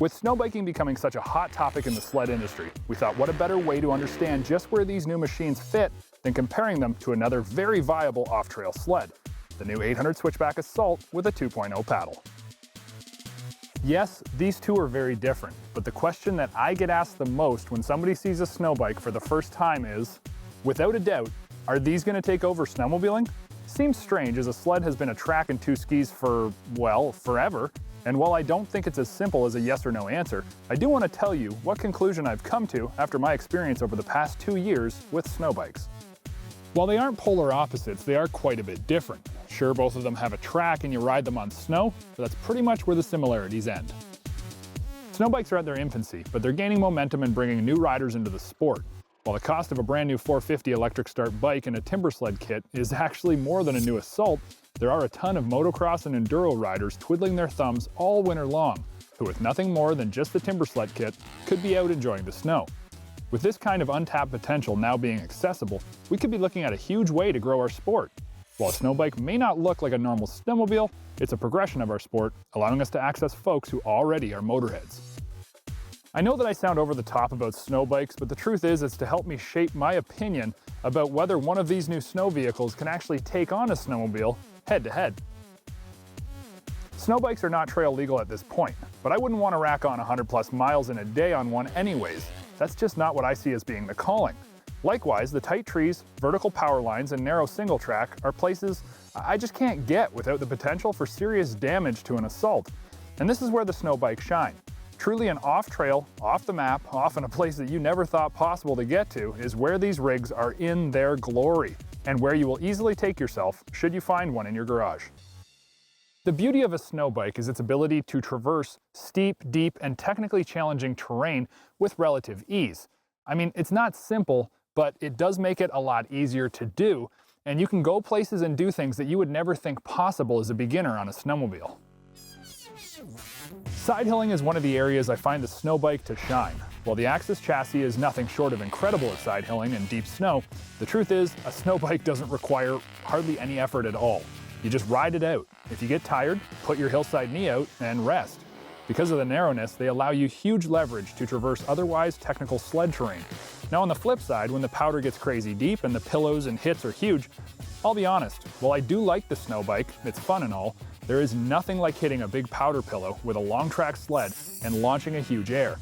With snowbiking becoming such a hot topic in the sled industry, we thought what a better way to understand just where these new machines fit than comparing them to another very viable off-trail sled, the new 800 Switchback Assault with a 2.0 paddle. Yes, these two are very different, but the question that I get asked the most when somebody sees a snowbike for the first time is, without a doubt, are these going to take over snowmobiling? Seems strange as a sled has been a track and two skis for, well, forever. And while I don't think it's as simple as a yes or no answer, I do want to tell you what conclusion I've come to after my experience over the past 2 years with snowbikes. While they aren't polar opposites, they are quite a bit different. Sure, both of them have a track and you ride them on snow, but that's pretty much where the similarities end. Snowbikes are at their infancy, but they're gaining momentum and bringing new riders into the sport. While the cost of a brand new 450 electric start bike and a Timbersled kit is actually more than a new Assault, there are a ton of motocross and enduro riders twiddling their thumbs all winter long, who with nothing more than just the Timbersled kit could be out enjoying the snow. With this kind of untapped potential now being accessible, we could be looking at a huge way to grow our sport. While a snowbike may not look like a normal snowmobile, it's a progression of our sport, allowing us to access folks who already are motorheads. I know that I sound over the top about snowbikes, but the truth is it's to help me shape my opinion about whether one of these new snow vehicles can actually take on a snowmobile head-to-head. Snowbikes are not trail legal at this point, but I wouldn't want to rack on 100+ miles in a day on one anyways. That's just not what I see as being the calling. Likewise, the tight trees, vertical power lines, and narrow single track are places I just can't get without the potential for serious damage to an Assault. And this is where the snowbike shine. Truly an off-trail, off-the-map, often a place that you never thought possible to get to, is where these rigs are in their glory, and where you will easily take yourself should you find one in your garage. The beauty of a snowbike is its ability to traverse steep, deep, and technically challenging terrain with relative ease. I mean, it's not simple, but it does make it a lot easier to do, and you can go places and do things that you would never think possible as a beginner on a snowmobile. Sidehilling is one of the areas I find the snowbike to shine. While the Axis chassis is nothing short of incredible at sidehilling in deep snow, the truth is a snowbike doesn't require hardly any effort at all. You just ride it out. If you get tired, put your hillside knee out and rest. Because of the narrowness, they allow you huge leverage to traverse otherwise technical sled terrain. Now on the flip side, when the powder gets crazy deep and the pillows and hits are huge, I'll be honest, while I do like the snowbike, it's fun and all, there is nothing like hitting a big powder pillow with a long track sled and launching a huge air.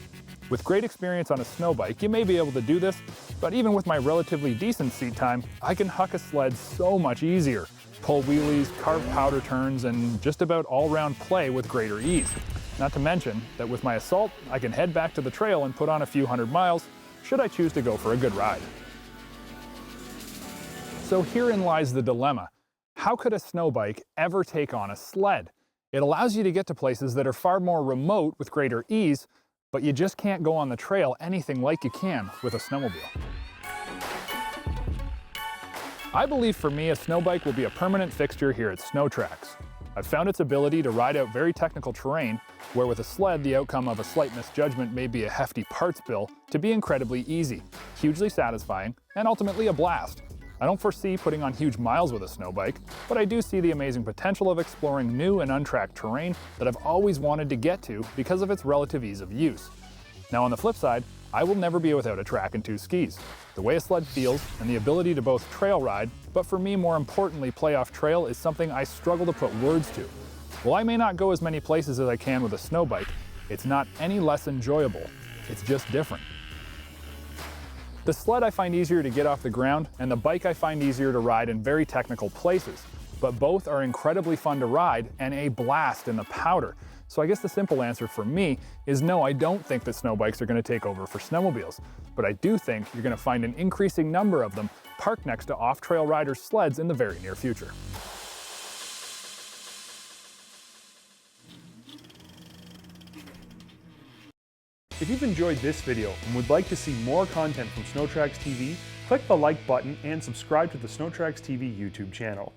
With great experience on a snowbike, you may be able to do this, but even with my relatively decent seat time, I can huck a sled so much easier, pull wheelies, carve powder turns, and just about all-round play with greater ease. Not to mention that with my Assault, I can head back to the trail and put on a few hundred miles, should I choose to go for a good ride. So herein lies the dilemma. How could a snowbike ever take on a sled? It allows you to get to places that are far more remote with greater ease, but you just can't go on the trail anything like you can with a snowmobile. I believe for me, a snowbike will be a permanent fixture here at Snow Tracks. I've found its ability to ride out very technical terrain, where with a sled the outcome of a slight misjudgment may be a hefty parts bill, to be incredibly easy, hugely satisfying, and ultimately a blast. I don't foresee putting on huge miles with a snowbike, but I do see the amazing potential of exploring new and untracked terrain that I've always wanted to get to because of its relative ease of use. Now on the flip side, I will never be without a track and two skis. The way a sled feels and the ability to both trail ride, but for me more importantly play off trail, is something I struggle to put words to. While I may not go as many places as I can with a snowbike, it's not any less enjoyable. It's just different. The sled I find easier to get off the ground, and the bike I find easier to ride in very technical places. But both are incredibly fun to ride and a blast in the powder. So I guess the simple answer for me is no, I don't think that snowbikes are going to take over for snowmobiles. But I do think you're going to find an increasing number of them parked next to off-trail riders' sleds in the very near future. If you've enjoyed this video and would like to see more content from Snow Tracks TV, click the like button and subscribe to the Snow Tracks TV YouTube channel.